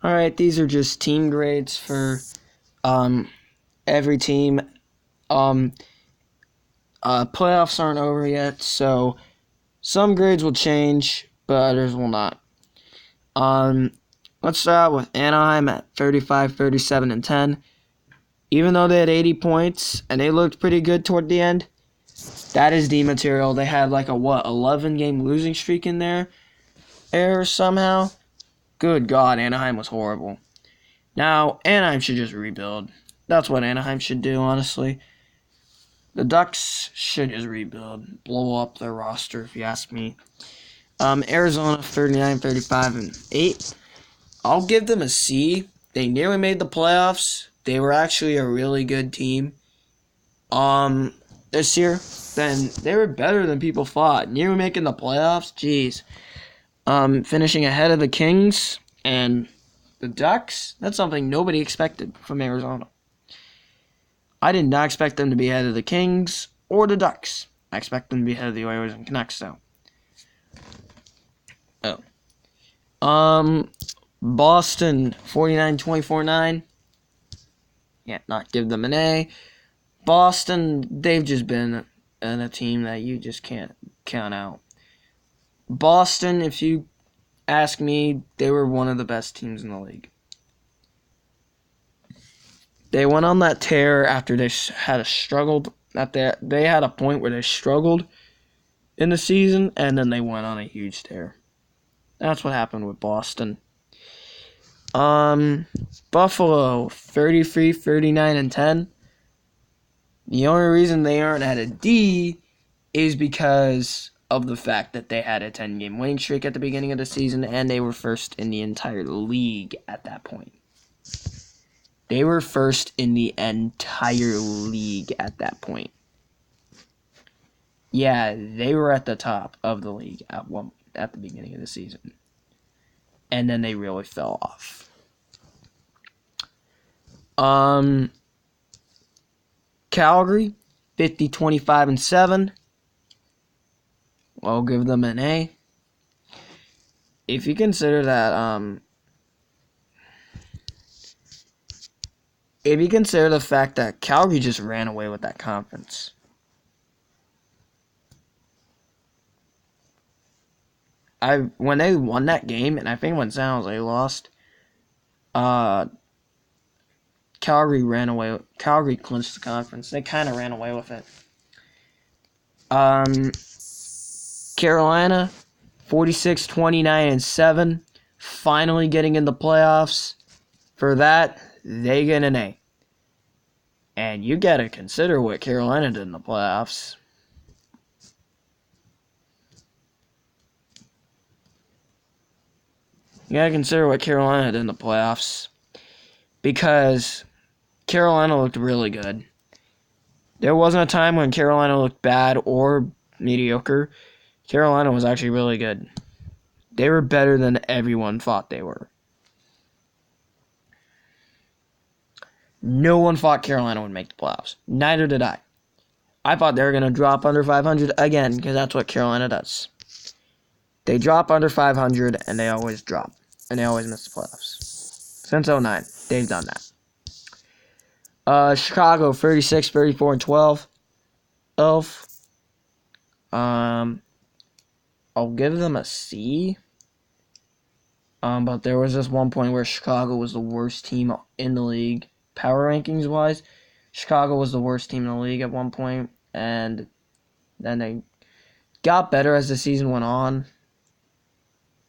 All right, these are just team grades for um every team. Um, Playoffs aren't over yet, so some grades will change, but others will not. Um, let's start out with Anaheim at 35, 37, and 10. Even though they had 80 points and they looked pretty good toward the end, that is D material. They had like a 11 game losing streak in there somehow. Good God, Anaheim was horrible. Now, Anaheim should just rebuild. That's what Anaheim should do, honestly. The Ducks should just rebuild. Blow up their roster, if you ask me. Arizona, 39, 35, and 8. I'll give them a C. They nearly made the playoffs. They were actually a really good team. This year, then they were better than people thought. Nearly making the playoffs, jeez. Finishing ahead of the Kings and the Ducks. That's something nobody expected from Arizona. I did not expect them to be ahead of the Kings or the Ducks. I expect them to be ahead of the Oilers and Canucks, though. Boston, 49, 24, 9. Can't not give them an A. Boston, they've just been a team that you just can't count out. Boston, if you ask me, they were one of the best teams in the league. They went on that tear after they had a struggled. They had a point where they struggled in the season, and then they went on a huge tear. That's what happened with Boston. Buffalo, 33, 39, and 10. The only reason they aren't at a D is because of the fact that they had a 10-game winning streak at the beginning of the season, and they were first in the entire league at that point. They were first in the entire league at that point. Yeah, they were at the top of the league at the beginning of the season. And then they really fell off. Calgary, 50, 25, and 7. I'll give them an A. If you consider that, if you consider the fact that Calgary just ran away with that conference. When they won that game, and I think when San Jose lost, Calgary clinched the conference. They kind of ran away with it. Carolina, 46, 29, and 7. Finally getting in the playoffs. For that, they get an A. And you gotta consider what Carolina did in the playoffs. You gotta consider what Carolina did in the playoffs. Because Carolina looked really good. There wasn't a time when Carolina looked bad or mediocre. Carolina was actually really good. They were better than everyone thought they were. No one thought Carolina would make the playoffs. Neither did I. I thought they were going to drop under 500 again, because that's what Carolina does. They drop under 500, and they always drop. And they always miss the playoffs. Since 2009, they've done that. Chicago, 36, 34, and 12. I'll give them a C. But there was this one point where Chicago was the worst team in the league. Power rankings wise, Chicago was the worst team in the league at one point, and then they got better as the season went on,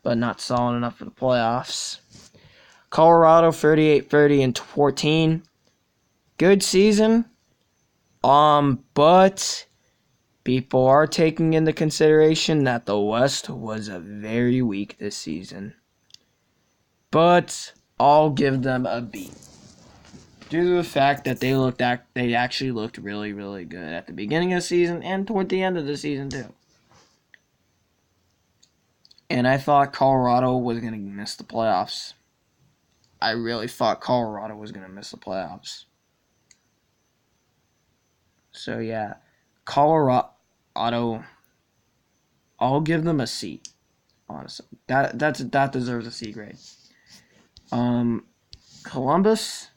but not solid enough for the playoffs. Colorado, 38, 30, and 14. Good season. But people are taking into consideration that the West was very weak this season. But I'll give them a B. Due to the fact that they actually looked really, really good at the beginning of the season and toward the end of the season too. And I thought Colorado was going to miss the playoffs. I really thought Colorado was going to miss the playoffs. So yeah, Colorado, I'll give them a C. Honestly, that deserves a C grade. Columbus.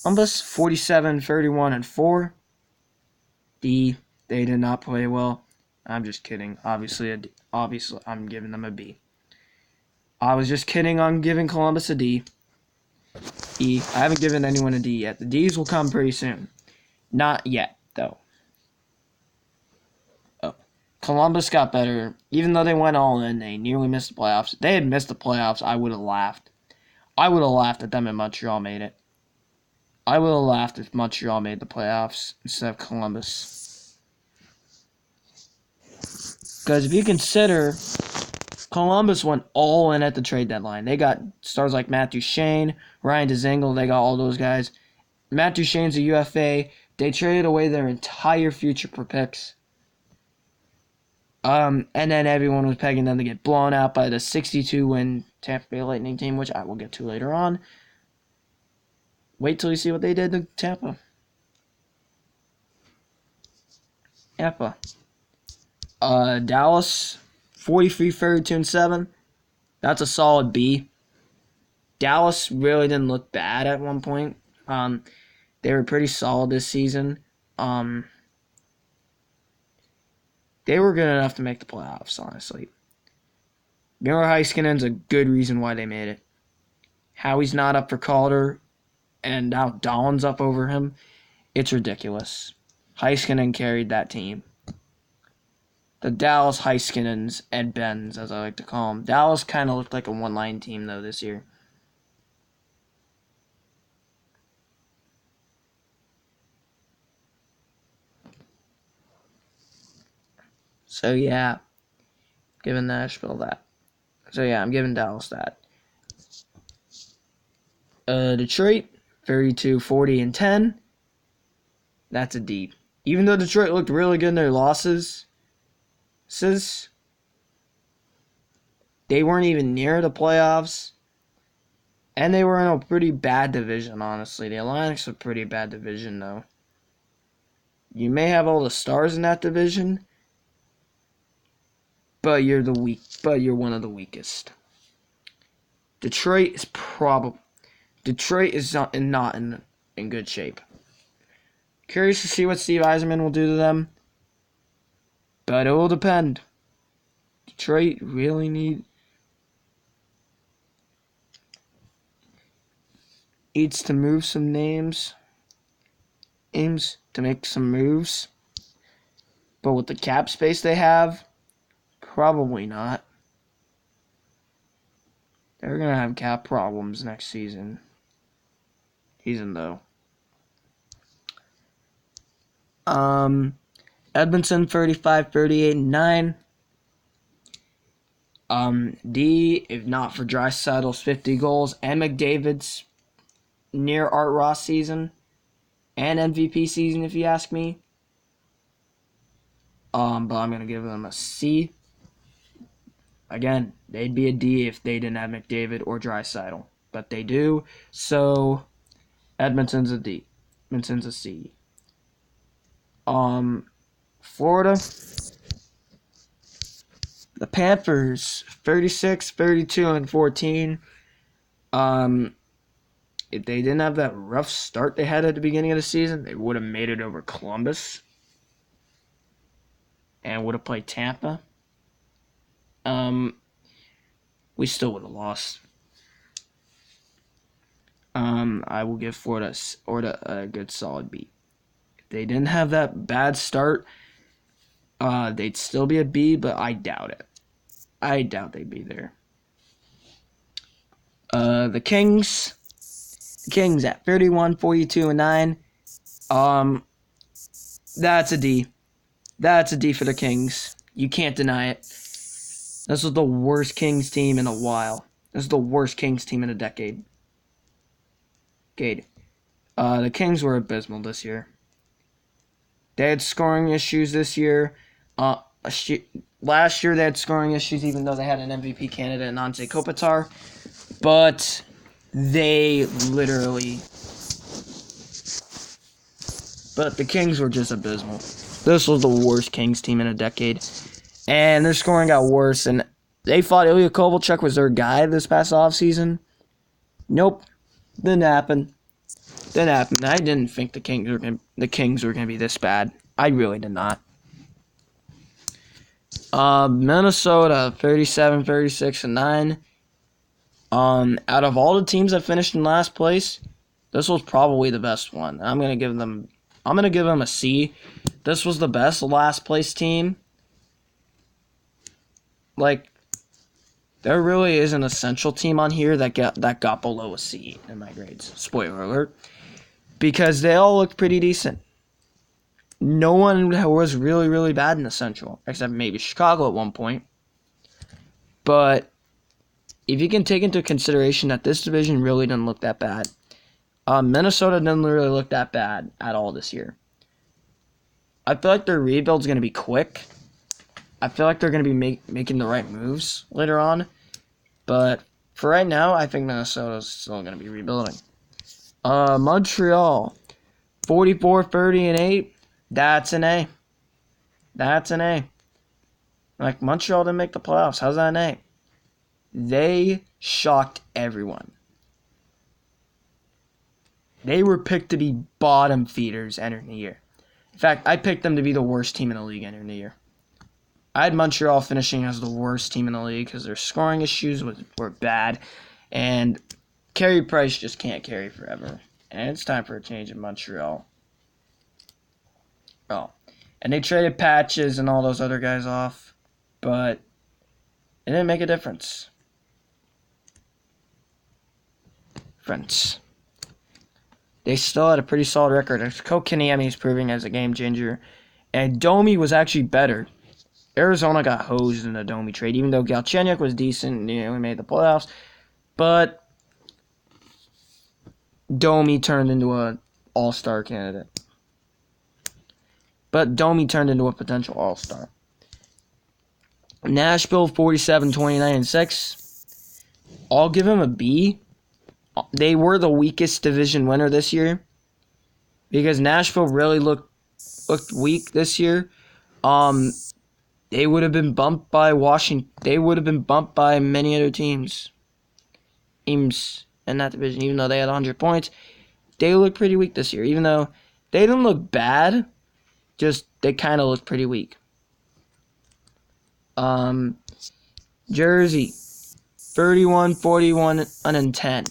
Columbus 47, 31, and 4. D. They did not play well. I'm just kidding. Obviously, I'm giving them a B. I was just kidding on giving Columbus a D. E. I haven't given anyone a D yet. The D's will come pretty soon. Not yet, though. Oh. Columbus got better. Even though they went all in, they nearly missed the playoffs. If they had missed the playoffs, I would have laughed. I would have laughed at them if Montreal made it. I would have laughed if Montreal made the playoffs instead of Columbus. Because if you consider, Columbus went all in at the trade deadline. They got stars like Matthew Shane, Ryan Dzingel. They got all those guys. Matthew Shane's a UFA. They traded away their entire future for picks. And then everyone was pegging them to get blown out by the 62-win Tampa Bay Lightning team, which I will get to later on. Wait till you see what they did to Tampa. Dallas, 43, 32, and 7. That's a solid B. Dallas really didn't look bad at one point. They were pretty solid this season. They were good enough to make the playoffs, honestly. Miro Heiskanen's a good reason why they made it. Howie's not up for Calder, and now Dahlon's up over him. It's ridiculous. Heiskanen carried that team. The Dallas Heiskanens and Bens, as I like to call them. Dallas kind of looked like a one-line team, though, this year. So, yeah. Giving Nashville that. So, yeah, I'm giving Dallas that. Detroit, 32, 40, and 10. That's a D. Even though Detroit looked really good in their losses, they weren't even near the playoffs. And they were in a pretty bad division, honestly. The Atlantic's a pretty bad division, though. You may have all the stars in that division, but you're one of the weakest. Detroit is not in good shape. Curious to see what Steve Yzerman will do to them, but it will depend. Detroit really needs to move some names, aims to make some moves, but with the cap space they have, probably not. They're going to have cap problems next season. Though. Edmondson, 35, 38, and 9. D, if not for Draisaitl's 50 goals and McDavid's near Art Ross season and MVP season, if you ask me. But I'm going to give them a C. Again, they'd be a D if they didn't have McDavid or Draisaitl. But they do, so Edmonton's a D. Edmonton's a C. Florida, the Panthers, 36, 32, and 14. If they didn't have that rough start they had at the beginning of the season, they would have made it over Columbus and would have played Tampa. We still would have lost. I will give Florida a good solid B. If they didn't have that bad start, they'd still be a B, but I doubt it. I doubt they'd be there. The Kings at 31, 42, and 9. That's a D. That's a D for the Kings. You can't deny it. This was the worst Kings team in a while. This is the worst Kings team in a decade. The Kings were abysmal this year. They had scoring issues this year. Last year they had scoring issues even though they had an MVP candidate in Anze Kopitar. But they literally... But the Kings were just abysmal. This was the worst Kings team in a decade. And their scoring got worse, and They thought Ilya Kovalchuk was their guy this past offseason. Nope. Didn't happen. I didn't think the Kings were gonna be this bad. I really did not. Minnesota 37, 36, and 9. Out of all the teams that finished in last place, this was probably the best one. I'm gonna give them a C. This was the best last place team. Like, there really is an essential team on here that got below a C in my grades. Spoiler alert. Because they all looked pretty decent. No one was really, really bad in the Central, except maybe Chicago at one point. But if you can take into consideration that this division really didn't look that bad, Minnesota didn't really look that bad at all this year. I feel like their rebuild's going to be quick. I feel like they're going to be making the right moves later on. But for right now, I think Minnesota's still going to be rebuilding. Montreal, 44, 30, and 8. That's an A. That's an A. Like, Montreal didn't make the playoffs. How's that an A? They shocked everyone. They were picked to be bottom feeders entering the year. In fact, I picked them to be the worst team in the league entering the year. I had Montreal finishing as the worst team in the league because their scoring issues were bad. And Carey Price just can't carry forever. And it's time for a change in Montreal. Oh. And they traded Patches and all those other guys off. But it didn't make a difference. Friends. They still had a pretty solid record. Kotkaniemi is proving as a game changer. And Domi was actually better. Arizona got hosed in the Domi trade, even though Galchenyuk was decent. We made the playoffs. But Domi turned into an all-star candidate. But Domi turned into a potential all-star. Nashville, 47, 29, and 6. I'll give him a B. They were the weakest division winner this year. Because Nashville really looked weak this year. They would have been bumped by Washington. They would have been bumped by many other teams in that division, even though they had 100 points. They looked pretty weak this year, even though they didn't look bad. Just, they kind of looked pretty weak. Jersey, 31, 41, and 10.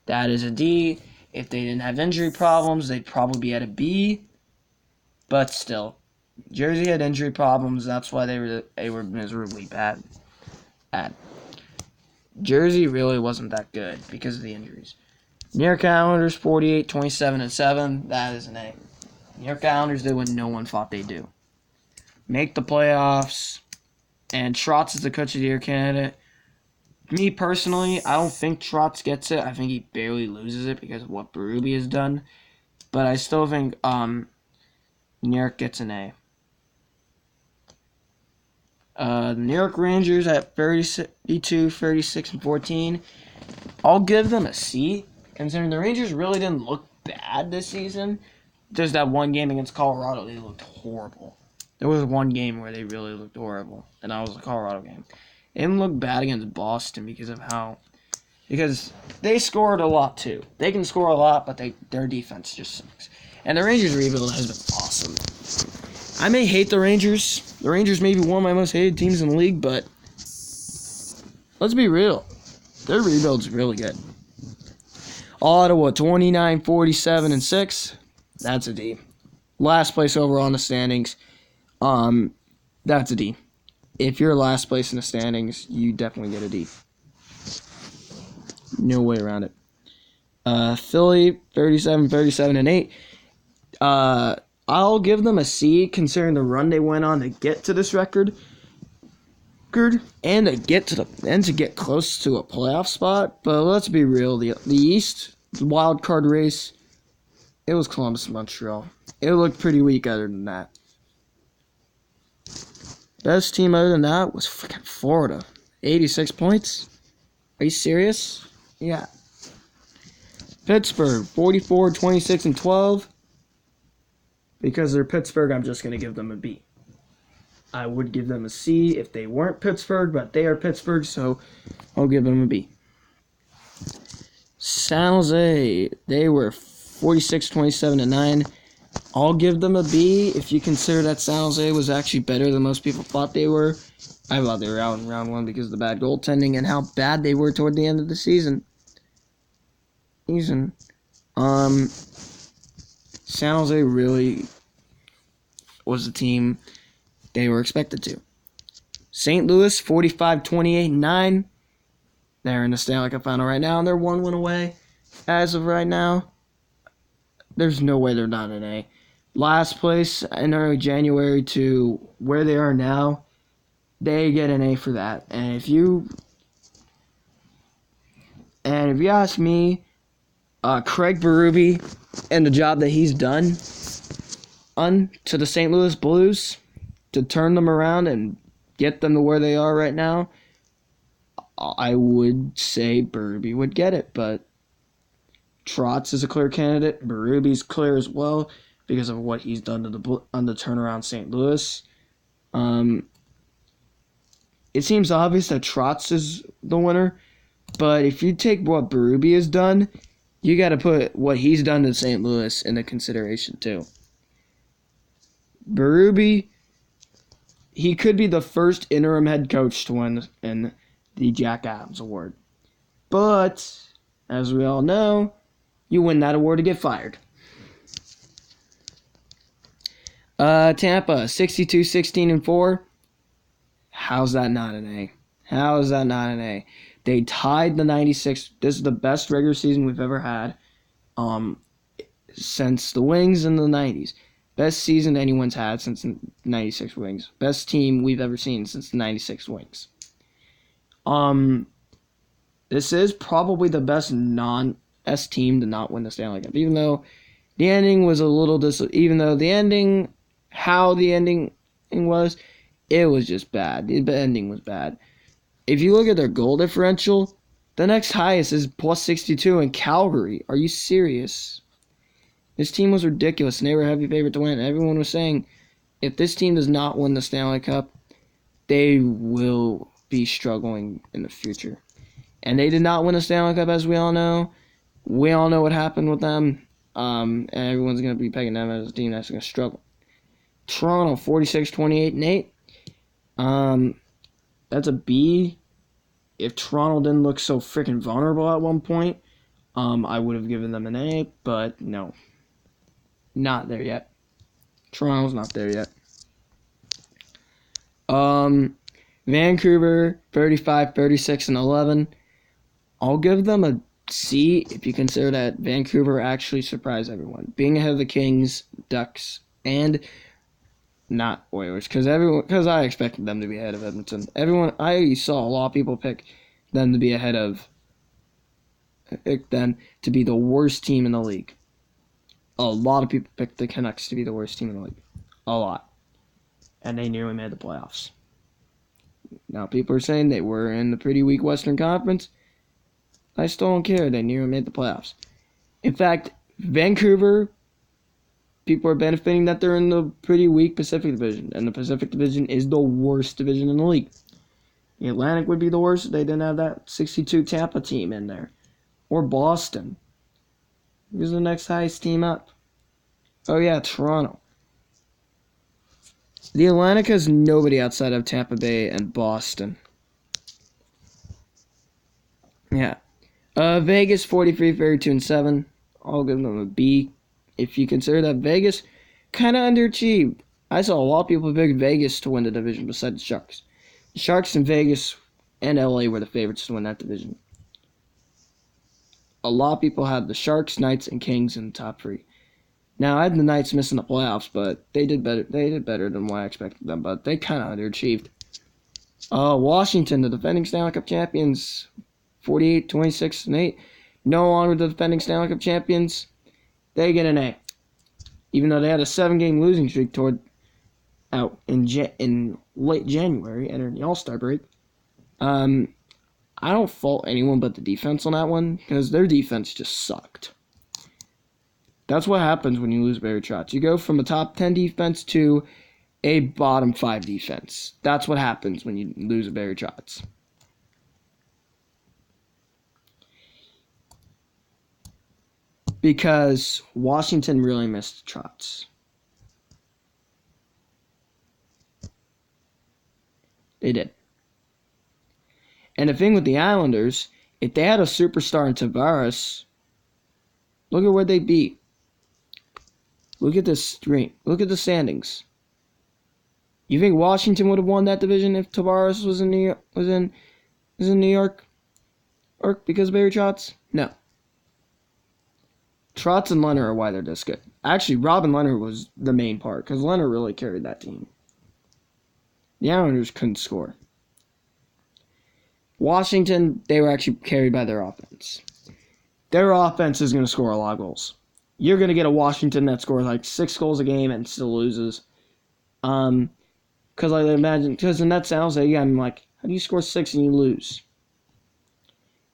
That is a D. If they didn't have injury problems, they'd probably be at a B. But still, Jersey had injury problems. That's why they were miserably bad at. Jersey really wasn't that good because of the injuries. New York Islanders, 48, 27, and 7. That is an A. New York Islanders did what no one thought they'd do. Make the playoffs. And Trotz is the Coach of the Year candidate. Me, personally, I don't think Trotz gets it. I think he barely loses it because of what Berube has done. But I still think New York gets an A. The New York Rangers at 32, 36, and 14. I'll give them a C, considering the Rangers really didn't look bad this season. There's that one game against Colorado, they looked horrible. There was one game where they really looked horrible, and that was the Colorado game. They didn't look bad against Boston because they scored a lot too. They can score a lot, but their defense just sucks. And the Rangers rebuild has been awesome. I may hate the Rangers. The Rangers may be one of my most hated teams in the league, but let's be real. Their rebuild's really good. Ottawa, 29, 47, and 6. That's a D. Last place overall in the standings. That's a D. If you're last place in the standings, you definitely get a D. No way around it. Philly, 37, 37, and 8. I'll give them a C, considering the run they went on to get to this record, and to get close to a playoff spot. But let's be real, the East wild card race, it was Columbus and Montreal. It looked pretty weak other than that. Best team other than that was freaking Florida. 86 points? Are you serious? Yeah. Pittsburgh, 44, 26, and 12. Because they're Pittsburgh, I'm just going to give them a B. I would give them a C if they weren't Pittsburgh, but they are Pittsburgh, so I'll give them a B. San Jose, they were 46-27-9. I'll give them a B if you consider that San Jose was actually better than most people thought they were. I thought they were out in round one because of the bad goaltending and how bad they were toward the end of the season. San Jose really was the team they were expected to. St. Louis, 45-28-9. They're in the Stanley Cup final right now, and they're 1 win away. As of right now, there's no way they're not an A. Last place in early January to where they are now, they get an A for that. And if you ask me, Craig Berube and the job that he's done to the St. Louis Blues to turn them around and get them to where they are right now, I would say Berube would get it, but Trotz is a clear candidate. Berube's clear as well because of what he's done to the turnaround St. Louis. It seems obvious that Trotz is the winner, but if you take what Berube has done, you got to put what he's done to St. Louis into consideration too. Berube, he could be the first interim head coach to win in the Jack Adams Award. But, as we all know, you win that award to get fired. Tampa, 62-16-4. How's that not an A? How is that not an A? They tied the 96. This is the best regular season we've ever had since the Wings in the 90s. Best season anyone's had since the 96 Wings. Best team we've ever seen since the 96 Wings. This is probably the best non-S team to not win the Stanley Cup. Even though the ending was a little how the ending was, it was just bad. The ending was bad. If you look at their goal differential, the next highest is plus 62 in Calgary. Are you serious? This team was ridiculous, and they were a heavy favorite to win. Everyone was saying, if this team does not win the Stanley Cup, they will be struggling in the future. And they did not win the Stanley Cup, as we all know. We all know what happened with them. And everyone's going to be pegging them as a team that's going to struggle. Toronto, 46-28-8. That's a B. If Toronto didn't look so freaking vulnerable at one point, I would have given them an A, but no. Not there yet. Toronto's not there yet. Vancouver, 35-36-11. I'll give them a C if you consider that Vancouver actually surprised everyone. Being ahead of the Kings, Ducks, and not Oilers, because I expected them to be ahead of Edmonton. I saw a lot of people pick them to be the worst team in the league. A lot of people picked the Canucks to be the worst team in the league. A lot. And they nearly made the playoffs. Now, people are saying they were in the pretty weak Western Conference. I still don't care. They nearly made the playoffs. In fact, Vancouver, people are benefiting that they're in the pretty weak Pacific Division. And the Pacific Division is the worst division in the league. The Atlantic would be the worst if they didn't have that 62 Tampa team in there. Or Boston. Who's the next highest team up? Oh, yeah, Toronto. The Atlantic has nobody outside of Tampa Bay and Boston. Yeah. Vegas, 43-32-7. I'll give them a B. If you consider that Vegas kind of underachieved. I saw a lot of people pick Vegas to win the division besides the Sharks. The Sharks and Vegas and LA were the favorites to win that division. A lot of people had the Sharks, Knights, and Kings in the top three. Now, I had the Knights missing the playoffs, but they did better. They did better than what I expected them, but they kind of underachieved. Washington, the defending Stanley Cup champions, 48-26-8. No longer the defending Stanley Cup champions. They get an A. Even though they had a 7-game losing streak in late January, entering the All-Star break. I don't fault anyone but the defense on that one, because their defense just sucked. That's what happens when you lose Barry Trotz. You go from a top 10 defense to a bottom 5 defense. That's what happens when you lose a Barry Trotz. Because Washington really missed Trotz. They did. And the thing with the Islanders, if they had a superstar in Tavares, look at where they beat. Look at this string. Look at the standings. You think Washington would have won that division if Tavares was in New York? Was in New York? Or because of Barry Trotz? No. Trotz and Leonard are why they're this good. Actually, Robin Leonard was the main part because Leonard really carried that team. The Islanders couldn't score. Washington, they were actually carried by their offense. Their offense is going to score a lot of goals. You're going to get a Washington that scores like 6 goals a game and still loses. Because I imagine, because in that sounds like, I'm like, how do you score 6 and you lose?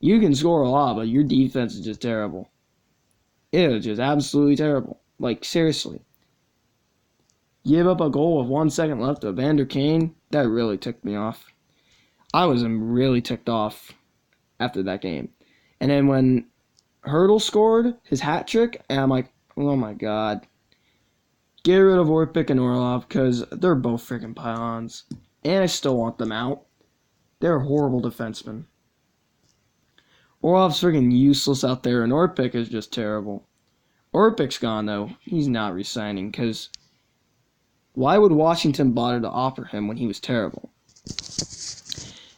You can score a lot, but your defense is just terrible. It was just absolutely terrible. Like, seriously. Give up a goal with 1 second left to Evander Kane. That really ticked me off. I was really ticked off after that game. And then when Hurdle scored his hat trick, and I'm like, oh my god. Get rid of Orpik and Orlov because they're both freaking pylons. And I still want them out. They're horrible defensemen. Orlov's freaking useless out there, and Orpik is just terrible. Orpik's gone, though. He's not resigning because why would Washington bother to offer him when he was terrible?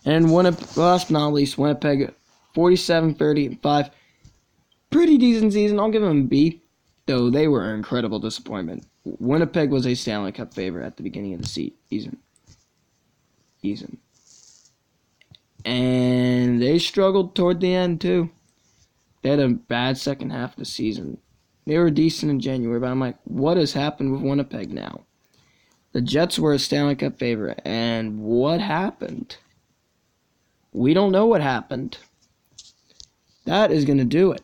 And last but not least, Winnipeg, 47-35. Pretty decent season. I'll give them a B, though they were an incredible disappointment. Winnipeg was a Stanley Cup favorite at the beginning of the season. And they struggled toward the end, too. They had a bad second half of the season. They were decent in January, but I'm like, what has happened with Winnipeg now? The Jets were a Stanley Cup favorite, and what happened? We don't know what happened. That is going to do it.